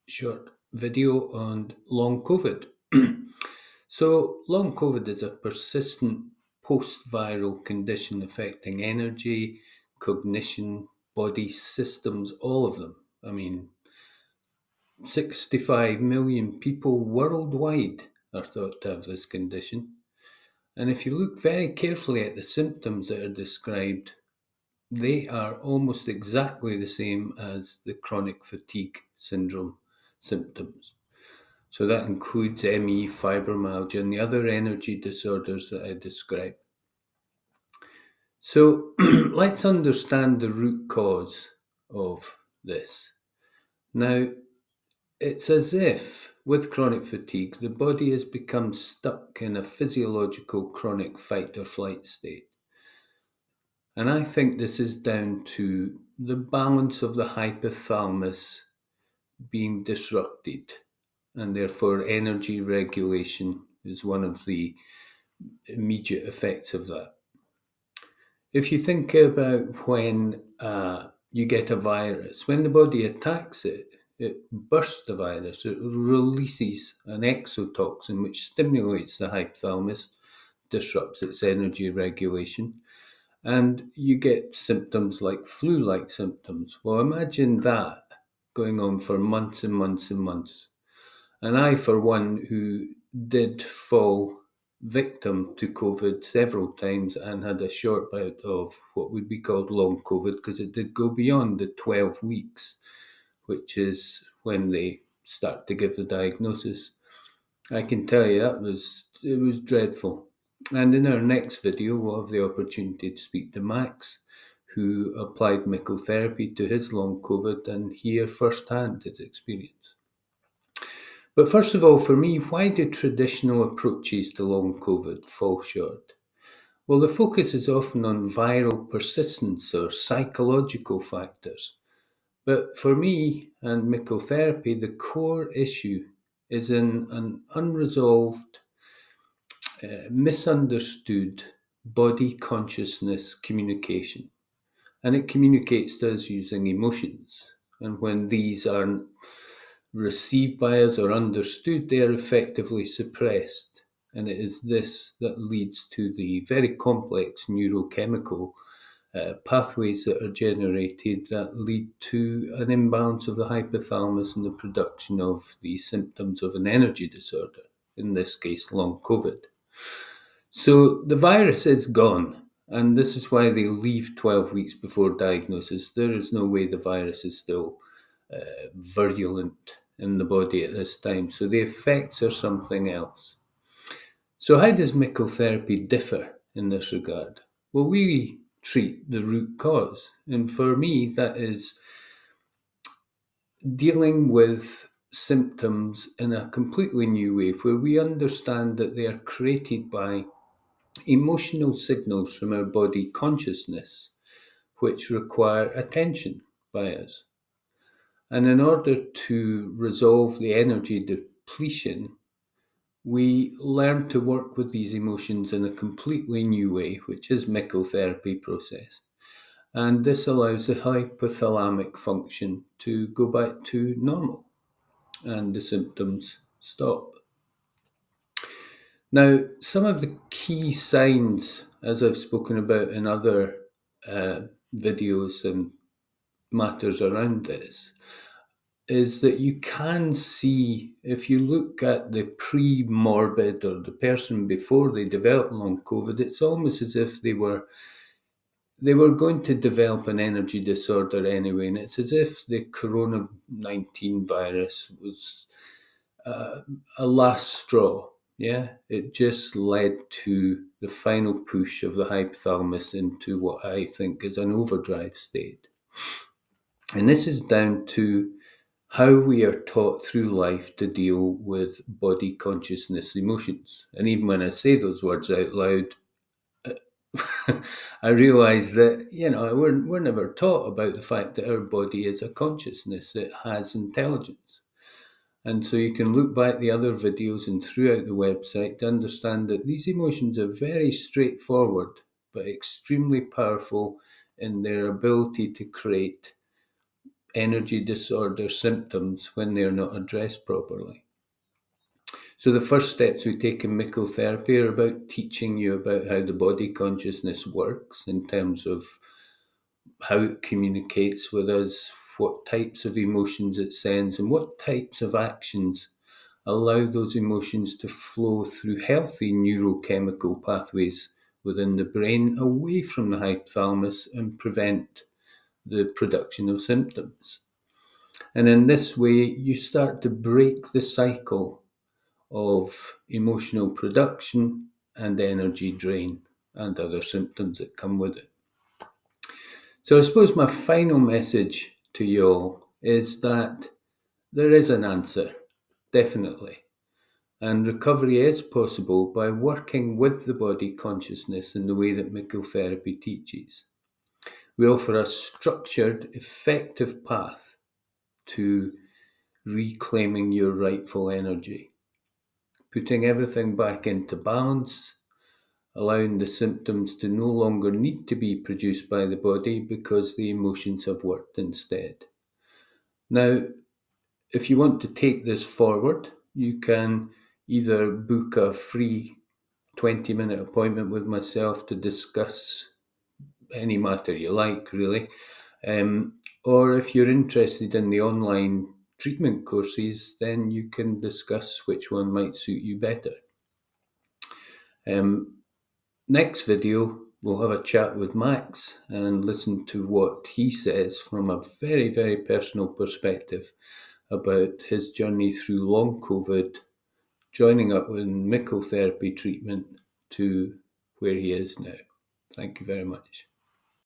short video on long COVID. So, long COVID is a persistent post viral condition affecting energy, cognition, body systems, all of them. I mean, 65 million people worldwide are thought to have this condition. And if you look very carefully at the symptoms that are described, they are almost exactly the same as the chronic fatigue syndrome symptoms. So that includes ME, fibromyalgia, and the other energy disorders that I described. So let's understand the root cause of this. Now, it's as if with chronic fatigue, the body has become stuck in a physiological chronic fight or flight state. And I think this is down to the balance of the hypothalamus being disrupted, and therefore energy regulation is one of the immediate effects of that. If you think about when you get a virus, when the body attacks it, it bursts the virus, it releases an exotoxin which stimulates the hypothalamus, disrupts its energy regulation, and you get symptoms like flu-like symptoms. Well, imagine that going on for months and months and months. And I, for one, who did fall victim to COVID several times and had a short bout of what would be called long COVID, because it did go beyond the 12 weeks, which is when they start to give the diagnosis. I can tell you it was dreadful. And in our next video, we'll have the opportunity to speak to Max, who applied Mickel Therapy to his long COVID and hear firsthand his experience. But first of all, for me, why do traditional approaches to long COVID fall short? Well, the focus is often on viral persistence or psychological factors. But for me and Mickel Therapy, the core issue is in an unresolved, misunderstood body consciousness communication. And it communicates to us using emotions. And when these aren't received by us or understood, they are effectively suppressed. And it is this that leads to the very complex neurochemical pathways that are generated that lead to an imbalance of the hypothalamus and the production of the symptoms of an energy disorder, in this case, long COVID. So the virus is gone, and this is why they leave 12 weeks before diagnosis. There is no way the virus is still virulent in the body at this time. So the effects are something else. So how does Mickel Therapy differ in this regard? Well, we treat the root cause. And for me, that is dealing with symptoms in a completely new way, where we understand that they are created by emotional signals from our body consciousness, which require attention by us. And in order to resolve the energy depletion, we learn to work with these emotions in a completely new way, which is Mickel Therapy process. And this allows the hypothalamic function to go back to normal and the symptoms stop. Now, some of the key signs, as I've spoken about in other videos and matters around this, is that you can see, if you look at the pre-morbid or the person before they develop long COVID, it's almost as if they were going to develop an energy disorder anyway, and it's as if the COVID-19 virus was a last straw. Yeah, it just led to the final push of the hypothalamus into what I think is an overdrive state. And this is down to how we are taught through life to deal with body consciousness emotions. And even when I say those words out loud, I realise that, we're never taught about the fact that our body is a consciousness, it has intelligence. And so you can look back the other videos and throughout the website to understand that these emotions are very straightforward, but extremely powerful in their ability to create energy disorder symptoms when they're not addressed properly. So the first steps we take in Mickel Therapy are about teaching you about how the body consciousness works in terms of how it communicates with us, what types of emotions it sends, and what types of actions allow those emotions to flow through healthy neurochemical pathways within the brain away from the hypothalamus and prevent the production of symptoms. And in this way, you start to break the cycle of emotional production and energy drain and other symptoms that come with it. So I suppose my final message to you all is that there is an answer, definitely. And recovery is possible by working with the body consciousness in the way that Mickel Therapy teaches. We offer a structured, effective path to reclaiming your rightful energy, putting everything back into balance, allowing the symptoms to no longer need to be produced by the body because the emotions have worked instead. Now, if you want to take this forward, you can either book a free 20-minute appointment with myself to discuss any matter you like, really. Or if you're interested in the online treatment courses, then you can discuss which one might suit you better. Next video, we'll have a chat with Max and listen to what he says from a very, very personal perspective about his journey through long COVID, joining up with Mickel Therapy treatment to where he is now. Thank you very much.